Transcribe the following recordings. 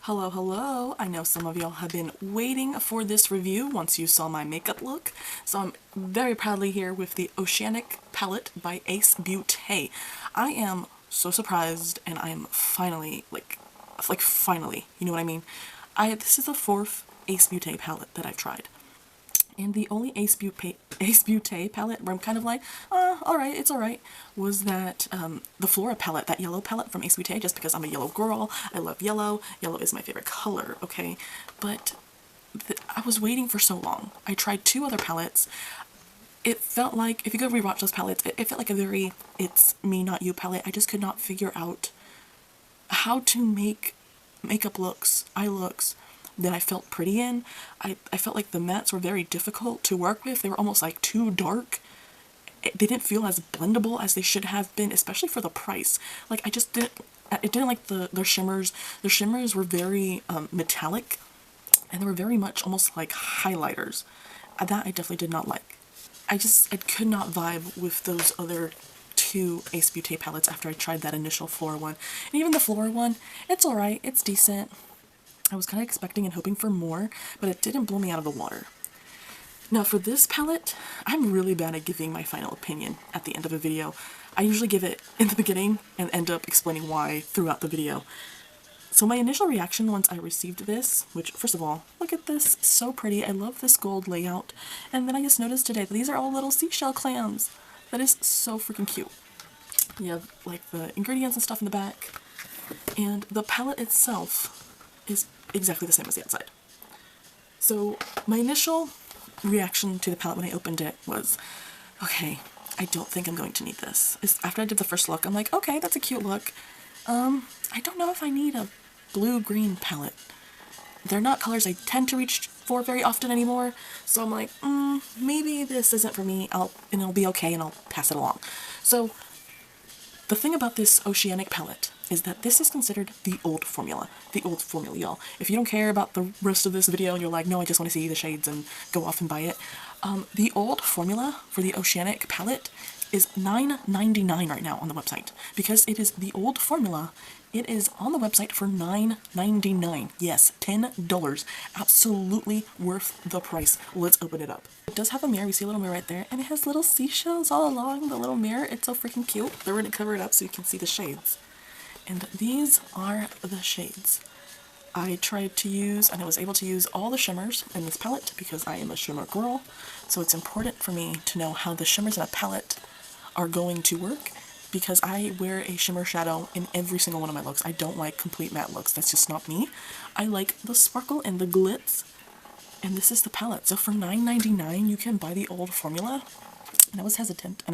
Hello, hello. I know some of y'all have been waiting for this review once you saw my makeup look. So I'm very proudly here with the Oceanic palette by Ace Beaute. I am so surprised and I am finally, like finally, you know what I mean? This is the fourth Ace Beaute palette that I've tried. And the only Ace Beaute palette where I'm kind of like, alright, it's alright, was that the Flora palette, that yellow palette from Ace Beaute, just because I'm a yellow girl. I love yellow. Yellow is my favorite color, okay? But I was waiting for so long. I tried two other palettes. It felt like, if you go rewatch those palettes, it felt like a very it's me not you palette. I just could not figure out how to make makeup looks, eye looks, that I felt pretty in. I felt like the mattes were very difficult to work with. They were almost like too dark. They didn't feel as blendable as they should have been, especially for the price. Like, I didn't like their shimmers. Their shimmers were very metallic, and they were very much almost like highlighters. That I definitely did not like. I could not vibe with those other two Ace Beaute palettes after I tried that initial Flora one. And even the Flora one, it's alright, it's decent. I was kind of expecting and hoping for more, but it didn't blow me out of the water. Now for this palette, I'm really bad at giving my final opinion at the end of a video. I usually give it in the beginning and end up explaining why throughout the video. So my initial reaction once I received this, which first of all, look at this, so pretty. I love this gold layout. And then I just noticed today that these are all little seashell clams. That is so freaking cute. You have like the ingredients and stuff in the back. And the palette itself is exactly the same as the outside. So my initial reaction to the palette when I opened it was, okay, I don't think I'm going to need this. After I did the first look, I'm like, okay, that's a cute look. I don't know if I need a blue-green palette. They're not colors I tend to reach for very often anymore, so I'm like, maybe this isn't for me, it'll be okay and I'll pass it along. So the thing about this Oceanic palette is that this is considered the old formula. The old formula, y'all. If you don't care about the rest of this video and you're like, no, I just want to see the shades and go off and buy it, the old formula for the Oceanic palette is $9.99 right now on the website. Because it is the old formula, it is on the website for $9.99. Yes, $10. Absolutely worth the price. Let's open it up. It does have a mirror. We see a little mirror right there. And it has little seashells all along the little mirror. It's so freaking cute. They're going to cover it up so you can see the shades. And these are the shades. I tried to use, and I was able to use all the shimmers in this palette because I am a shimmer girl. So it's important for me to know how the shimmers in a palette are going to work, because I wear a shimmer shadow in every single one of my looks. I don't like complete matte looks. That's just not me. I like the sparkle and the glitz. And this is the palette. So for $9.99 you can buy the old formula. And I was hesitant,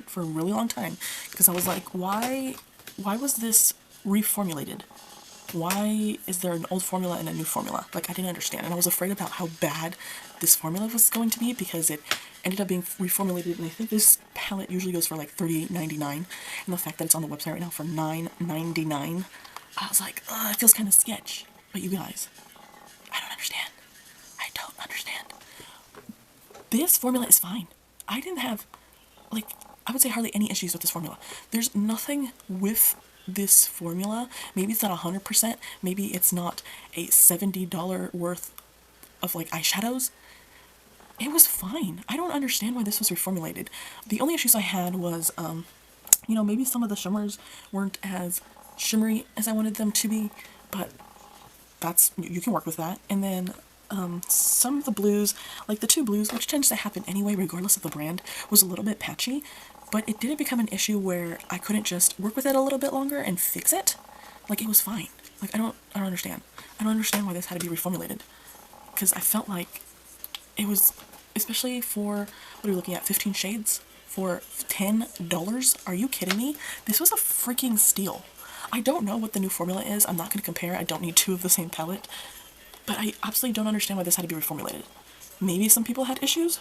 for a really long time, because I was like, why was this reformulated? Why is there an old formula and a new formula? Like, I didn't understand, and I was afraid about how bad this formula was going to be because it ended up being reformulated, and I think this palette usually goes for like $38.99, and the fact that it's on the website right now for $9.99, I was like, it feels kind of sketch. But you guys, I don't understand. I don't understand. This formula is fine. I didn't have, like, I would say hardly any issues with this formula. There's nothing with this formula. Maybe it's not 100%, maybe it's not a $70 worth of like eyeshadows. It was fine. I don't understand why this was reformulated. The only issues I had was, you know, maybe some of the shimmers weren't as shimmery as I wanted them to be, but you can work with that. And then some of the blues, like the two blues, which tends to happen anyway regardless of the brand, was a little bit patchy. But it didn't become an issue where I couldn't just work with it a little bit longer and fix it. Like, it was fine. Like, I don't understand. I don't understand why this had to be reformulated. Because I felt like it was, especially for, what are we looking at, 15 shades? For $10? Are you kidding me? This was a freaking steal. I don't know what the new formula is. I'm not going to compare. I don't need two of the same palette. But I absolutely don't understand why this had to be reformulated. Maybe some people had issues.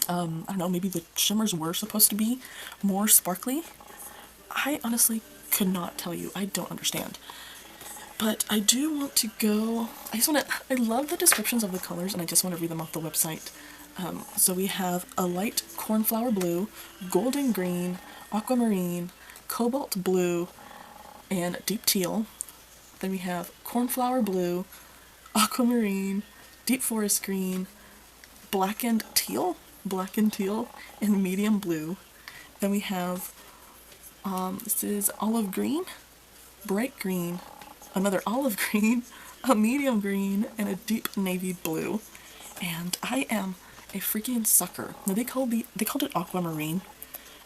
I don't know, maybe the shimmers were supposed to be more sparkly. I honestly could not tell you. I don't understand. But I do want to go, I love the descriptions of the colors, and I just want to read them off the website. So we have a light cornflower blue, golden green, aquamarine, cobalt blue, and deep teal. Then we have cornflower blue, aquamarine, deep forest green, blackened teal, and medium blue. Then we have, this is olive green, bright green, another olive green, a medium green, and a deep navy blue. And I am a freaking sucker. Now they called it aquamarine.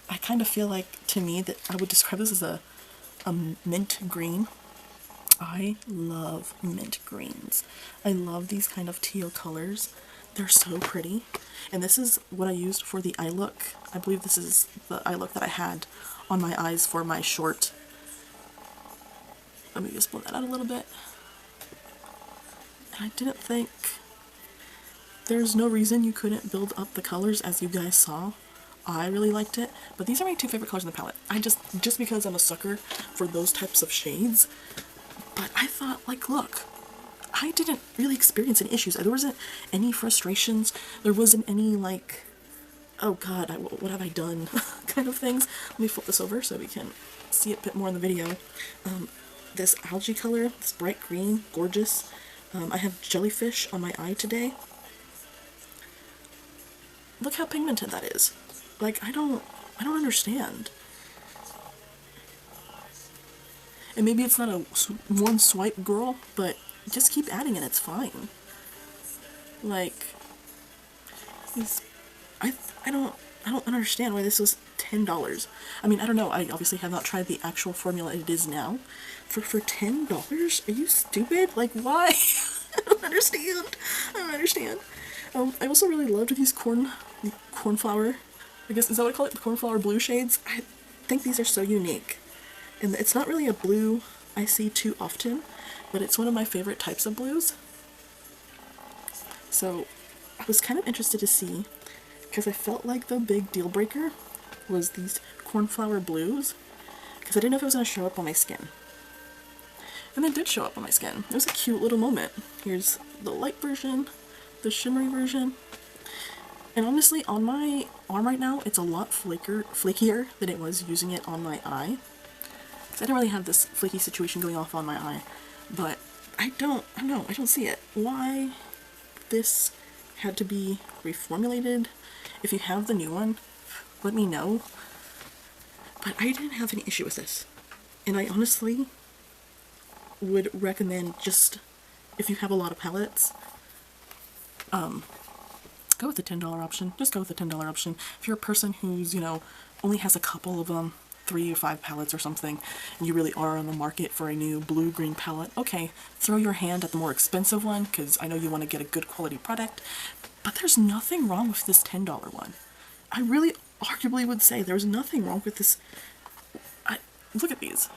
I kind of feel like, to me, that I would describe this as a mint green. I love mint greens. I love these kind of teal colors. They're so pretty. And this is what I used for the eye look. I believe this is the eye look that I had on my eyes for my short. Let me just blow that out a little bit. And I didn't think, there's no reason you couldn't build up the colors as you guys saw. I really liked it, but these are my two favorite colors in the palette. I just because I'm a sucker for those types of shades. But I thought, like, look, I didn't really experience any issues. There wasn't any frustrations. There wasn't any, like, oh god, what have I done kind of things. Let me flip this over so we can see it a bit more in the video. This algae color, this bright green, gorgeous. I have jellyfish on my eye today. Look how pigmented that is. Like, I don't understand. And maybe it's not a one swipe girl, but just keep adding it, it's fine. Like, I don't understand why this was $10. I mean, I don't know, I obviously have not tried the actual formula it is now. For $10? Are you stupid? Like, why? I don't understand. I also really loved these cornflower, I guess, is that what I call it? The cornflower blue shades? I think these are so unique. And it's not really a blue I see too often, but it's one of my favorite types of blues. So I was kind of interested to see, because I felt like the big deal breaker was these cornflower blues, because I didn't know if it was going to show up on my skin. And it did show up on my skin. It was a cute little moment. Here's the light version, the shimmery version. And honestly, on my arm right now, it's a lot flakier than it was using it on my eye. Because I don't really have this flaky situation going off on my eye. But I don't see it. Why this had to be reformulated? If you have the new one, let me know. But I didn't have any issue with this. And I honestly would recommend, just if you have a lot of palettes, go with the $10 option. Just go with the $10 option. If you're a person who's, you know, only has a couple of them, 3 or 5 palettes or something, and you really are on the market for a new blue-green palette, okay, throw your hand at the more expensive one, because I know you want to get a good quality product, but there's nothing wrong with this $10 one. I really arguably would say there's nothing wrong with this. Look at these.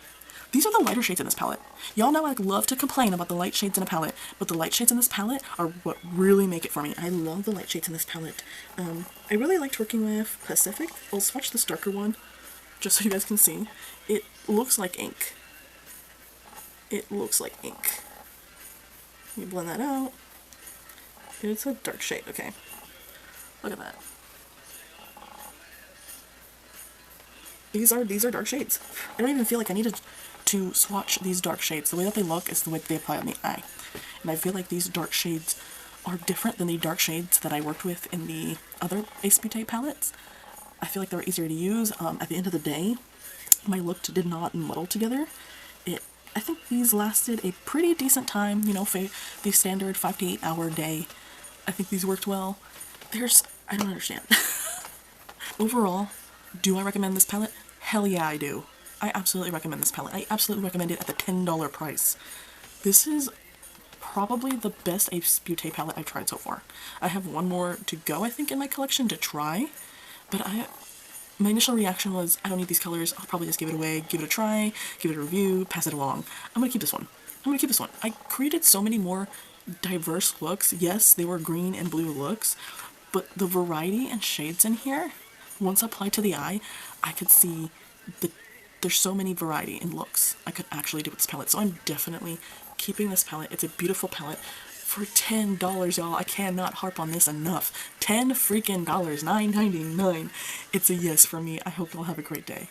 These are the lighter shades in this palette. Y'all know I love to complain about the light shades in a palette, but the light shades in this palette are what really make it for me. I love the light shades in this palette. I really liked working with Pacific. I'll swatch this darker one, just so you guys can see. It looks like ink. It looks like ink. Let me blend that out. It's a dark shade, okay. Look at that. These are dark shades. I don't even feel like I needed to swatch these dark shades. The way that they look is the way that they apply on the eye. And I feel like these dark shades are different than the dark shades that I worked with in the other Ace Beaute palettes. I feel like they were easier to use. At the end of the day, my look did not muddle together. I think these lasted a pretty decent time, you know, for the standard 5 to 8 hour day. I think these worked well. I don't understand. Overall, do I recommend this palette? Hell yeah, I do. I absolutely recommend this palette. I absolutely recommend it at the $10 price. This is probably the best Ace Beaute palette I've tried so far. I have one more to go, I think, in my collection to try, but my initial reaction was, I don't need these colors, I'll probably just give it away, give it a try, give it a review, pass it along. I'm gonna keep this one. I created so many more diverse looks. Yes, they were green and blue looks, but the variety and shades in here, once applied to the eye, I could see there's so many variety in looks I could actually do with this palette. So I'm definitely keeping this palette. It's a beautiful palette for $10, y'all. I cannot harp on this enough. $10 freaking $9.99. It's a yes for me. I hope y'all have a great day.